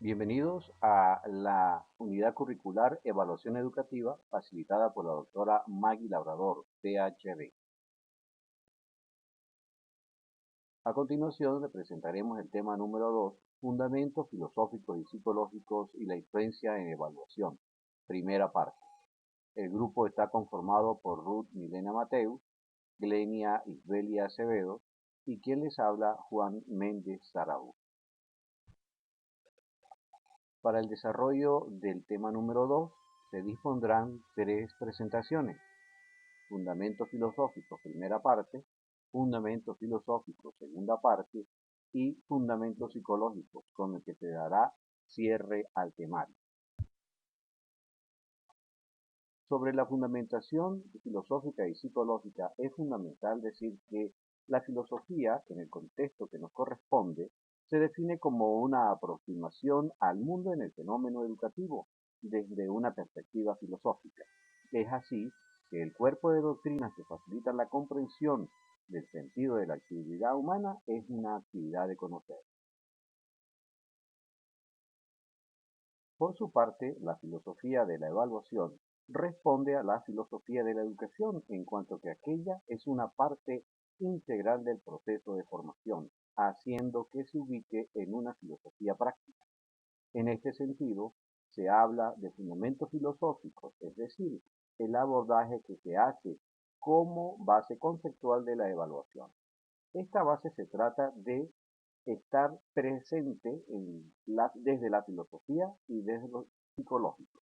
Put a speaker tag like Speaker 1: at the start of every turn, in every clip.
Speaker 1: Bienvenidos a la unidad curricular Evaluación Educativa facilitada por la doctora Maggie Labrador, PhD. A continuación le presentaremos el tema número 2, Fundamentos filosóficos y psicológicos y la influencia en evaluación, primera parte. El grupo está conformado por Ruth Milena Mateus, Glenia Isbelia Acevedo y quien les habla Juan Méndez Sarau. Para el desarrollo del tema número 2 se dispondrán tres presentaciones: Fundamentos filosóficos, primera parte; Fundamentos filosóficos, segunda parte; y Fundamentos psicológicos, con el que se dará cierre al temario. Sobre la fundamentación filosófica y psicológica, es fundamental decir que la filosofía, en el contexto que nos corresponde, se define como una aproximación al mundo en el fenómeno educativo desde una perspectiva filosófica. Es así que el cuerpo de doctrinas que facilitan la comprensión del sentido de la actividad humana es una actividad de conocer. Por su parte, la filosofía de la evaluación responde a la filosofía de la educación en cuanto que aquella es una parte integral del proceso de formación, haciendo que se ubique en una filosofía práctica. En este sentido, se habla de fundamentos filosóficos, es decir, el abordaje que se hace como base conceptual de la evaluación. Esta base se trata de estar presente desde la filosofía y desde lo psicológico.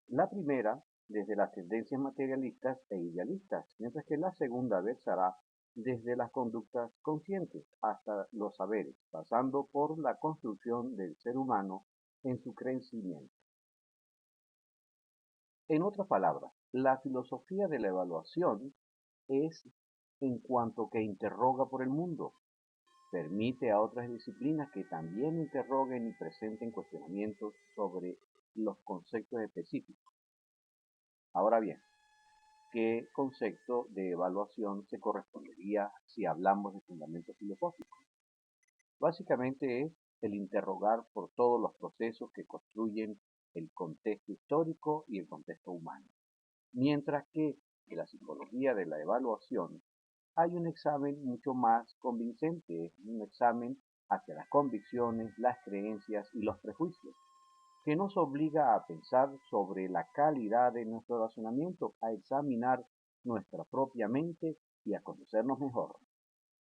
Speaker 1: La primera, desde las tendencias materialistas e idealistas, mientras que la segunda versará desde las conductas conscientes hasta los saberes, pasando por la construcción del ser humano en su crecimiento. En otras palabras, la filosofía de la evaluación es en cuanto que interroga por el mundo, permite a otras disciplinas que también interroguen y presenten cuestionamientos sobre los conceptos específicos. Ahora bien, ¿qué concepto de evaluación se correspondería si hablamos de fundamentos filosóficos? Básicamente es el interrogar por todos los procesos que construyen el contexto histórico y el contexto humano. Mientras que en la psicología de la evaluación hay un examen mucho más convincente, un examen hacia las convicciones, las creencias y los prejuicios, que nos obliga a pensar sobre la calidad de nuestro razonamiento, a examinar nuestra propia mente y a conocernos mejor.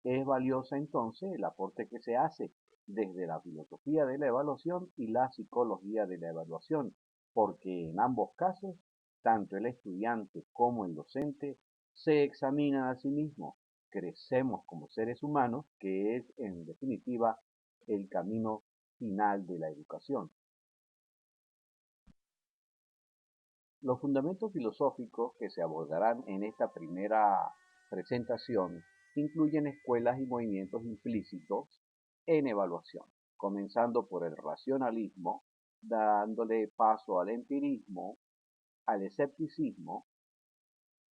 Speaker 1: Es valiosa entonces el aporte que se hace desde la filosofía de la evaluación y la psicología de la evaluación, porque en ambos casos, tanto el estudiante como el docente se examinan a sí mismos, crecemos como seres humanos, que es en definitiva el camino final de la educación. Los fundamentos filosóficos que se abordarán en esta primera presentación incluyen escuelas y movimientos implícitos en evaluación, comenzando por el racionalismo, dándole paso al empirismo, al escepticismo,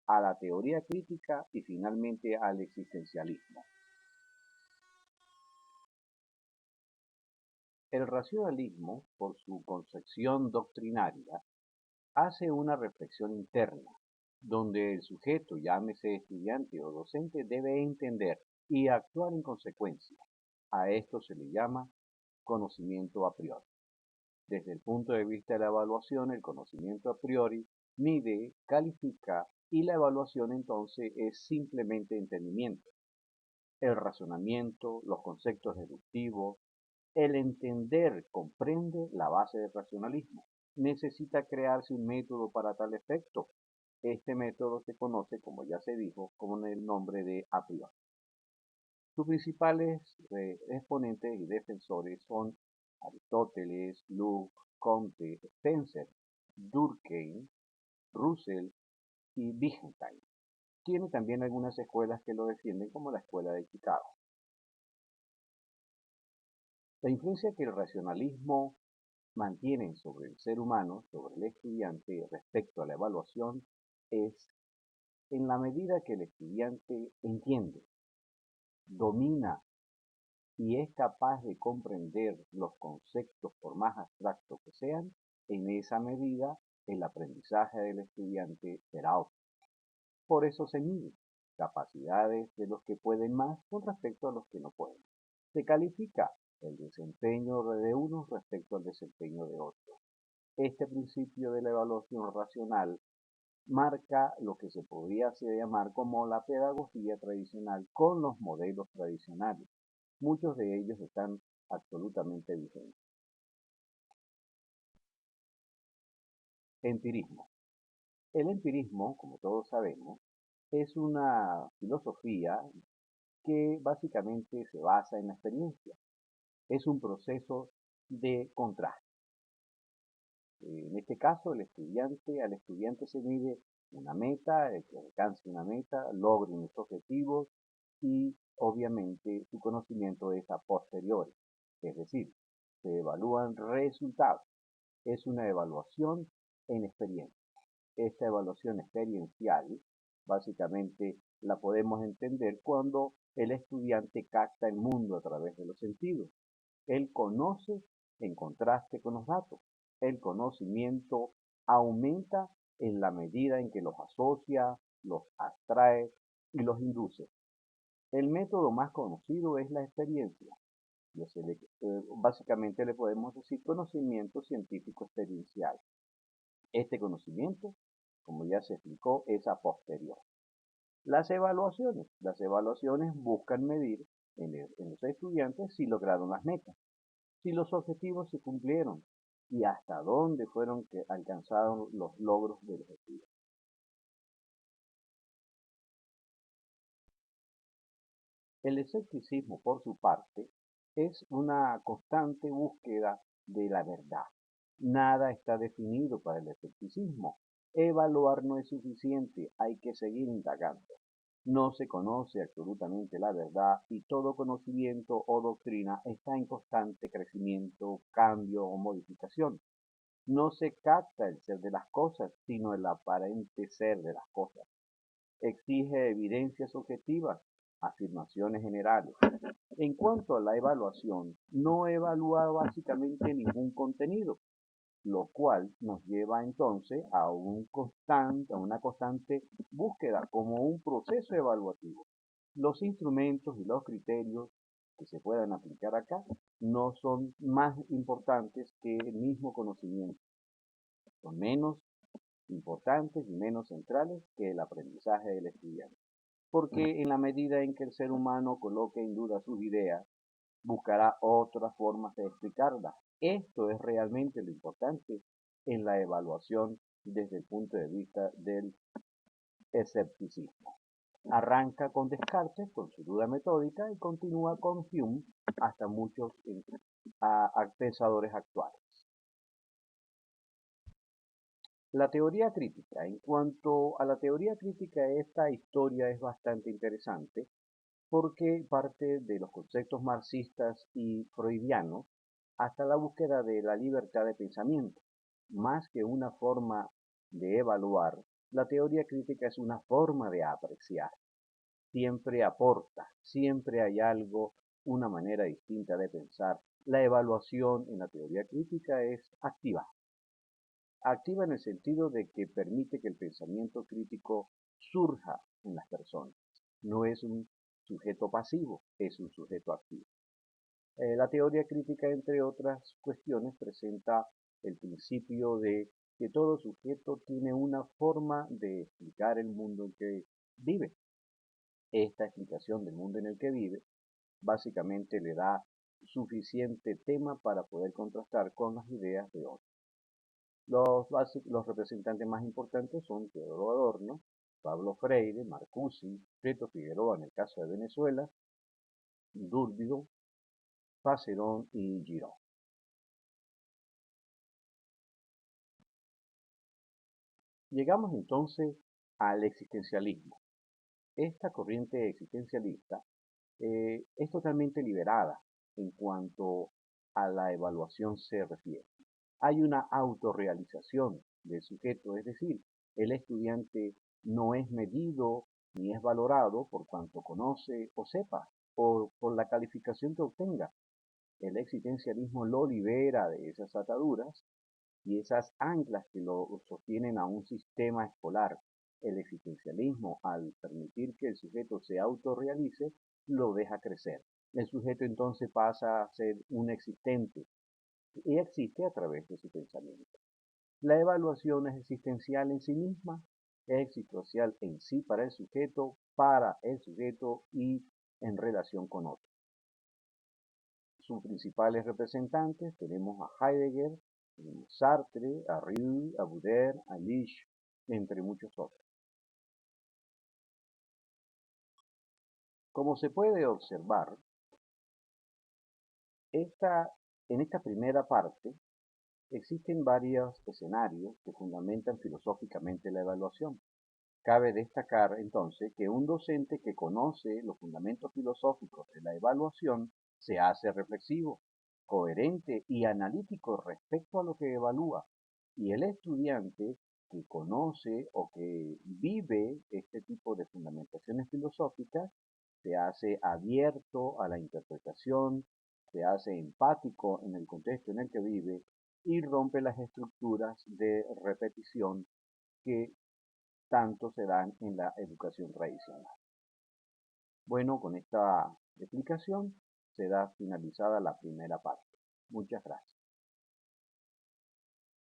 Speaker 1: a la teoría crítica y finalmente al existencialismo. El racionalismo, por su concepción doctrinaria, hace una reflexión interna, donde el sujeto, llámese estudiante o docente, debe entender y actuar en consecuencia. A esto se le llama conocimiento a priori. Desde el punto de vista de la evaluación, el conocimiento a priori mide, califica y la evaluación entonces es simplemente entendimiento. El razonamiento, los conceptos deductivos, el entender comprende la base del racionalismo. Necesita crearse un método para tal efecto. Este método se conoce, como ya se dijo, con el nombre de a priori. Sus principales exponentes y defensores son Aristóteles, Locke, Comte, Spencer, Durkheim, Russell y Wittgenstein. Tiene también algunas escuelas que lo defienden, como la Escuela de Chicago. La influencia que el racionalismo mantiene sobre el ser humano, sobre el estudiante respecto a la evaluación, es en la medida que el estudiante entiende, domina y es capaz de comprender los conceptos por más abstractos que sean, en esa medida el aprendizaje del estudiante será óptimo. Por eso se mide capacidades de los que pueden más con respecto a los que no pueden. Se califica el desempeño de unos respecto al desempeño de otros. Este principio de la evaluación racional marca lo que se podría llamar como la pedagogía tradicional con los modelos tradicionales. Muchos de ellos están absolutamente vigentes. Empirismo. El empirismo, como todos sabemos, es una filosofía que básicamente se basa en la experiencia. Es un proceso de contraste. En este caso, al estudiante se mide una meta, el que alcance una meta, logre unos objetivos y obviamente su conocimiento es a posteriori, es decir, se evalúan resultados. Es una evaluación en experiencia. Esta evaluación experiencial básicamente la podemos entender cuando el estudiante capta el mundo a través de los sentidos. Él conoce en contraste con los datos. El conocimiento aumenta en la medida en que los asocia, los abstrae y los induce. El método más conocido es la experiencia. Básicamente le podemos decir conocimiento científico experiencial. Este conocimiento, como ya se explicó, es a posteriori. Las evaluaciones buscan medir en los estudiantes si lograron las metas, si los objetivos se cumplieron y hasta dónde fueron alcanzados los logros de los estudiantes. El escepticismo, por su parte, es una constante búsqueda de la verdad. Nada está definido para el escepticismo. Evaluar no es suficiente, hay que seguir indagando. No se conoce absolutamente la verdad y todo conocimiento o doctrina está en constante crecimiento, cambio o modificación. No se capta el ser de las cosas, sino el aparente ser de las cosas. Exige evidencias objetivas, afirmaciones generales. En cuanto a la evaluación, no evalúa básicamente ningún contenido, lo cual nos lleva entonces a una constante búsqueda como un proceso evaluativo. Los instrumentos y los criterios que se puedan aplicar acá no son más importantes que el mismo conocimiento. Son menos importantes y menos centrales que el aprendizaje del estudiante. Porque en la medida en que el ser humano coloque en duda sus ideas, buscará otras formas de explicarlas. Esto es realmente lo importante en la evaluación desde el punto de vista del escepticismo. Arranca con Descartes, con su duda metódica, y continúa con Hume hasta muchos pensadores actuales. La teoría crítica. En cuanto a la teoría crítica, esta historia es bastante interesante porque parte de los conceptos marxistas y freudianos hasta la búsqueda de la libertad de pensamiento. Más que una forma de evaluar, la teoría crítica es una forma de apreciar. Siempre aporta, siempre hay algo, una manera distinta de pensar. La evaluación en la teoría crítica es activa. Activa en el sentido de que permite que el pensamiento crítico surja en las personas. No es un sujeto pasivo, es un sujeto activo. La teoría crítica, entre otras cuestiones, presenta el principio de que todo sujeto tiene una forma de explicar el mundo en que vive. Esta explicación del mundo en el que vive básicamente le da suficiente tema para poder contrastar con las ideas de otros. Los representantes más importantes son Teodoro Adorno, Pablo Freire, Marcuse, Prieto Figueroa en el caso de Venezuela, Durbino, Facerón y Girón. Llegamos entonces al existencialismo. Esta corriente existencialista es totalmente liberada en cuanto a la evaluación se refiere. Hay una autorrealización del sujeto, es decir, el estudiante no es medido ni es valorado por cuanto conoce o sepa, o por la calificación que obtenga. El existencialismo lo libera de esas ataduras y esas anclas que lo sostienen a un sistema escolar. El existencialismo, al permitir que el sujeto se autorrealice, lo deja crecer. El sujeto entonces pasa a ser un existente y existe a través de su pensamiento. La evaluación es existencial en sí misma, es existencial en sí para el sujeto y en relación con otros. Sus principales representantes tenemos a Heidegger, tenemos Sartre, a Rieu, a Baudelaire, a Lich, entre muchos otros. Como se puede observar, en esta primera parte existen varios escenarios que fundamentan filosóficamente la evaluación. Cabe destacar entonces que un docente que conoce los fundamentos filosóficos de la evaluación se hace reflexivo, coherente y analítico respecto a lo que evalúa. Y el estudiante que conoce o que vive este tipo de fundamentaciones filosóficas se hace abierto a la interpretación, se hace empático en el contexto en el que vive y rompe las estructuras de repetición que tanto se dan en la educación tradicional. Bueno, con esta explicación se da finalizada la primera parte. Muchas gracias.